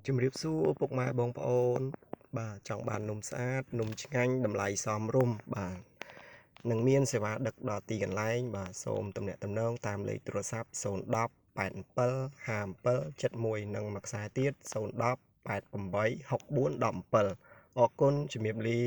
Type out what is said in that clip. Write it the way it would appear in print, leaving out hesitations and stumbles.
ជំរាបសួរពុកម៉ែបងប្អូនបាទចង់បាននំស្អាតនំឆ្ងាញ់តម្លៃសមរម្យបាទនឹងមានសេវាដឹកដល់ទីកន្លែងបាទសូមទំនាក់ទំនងតាមលេខទូរស័ព្ទ010 87 57 71និងមួយខ្សែទៀត010 88 64 17អរគុណជំរាបលា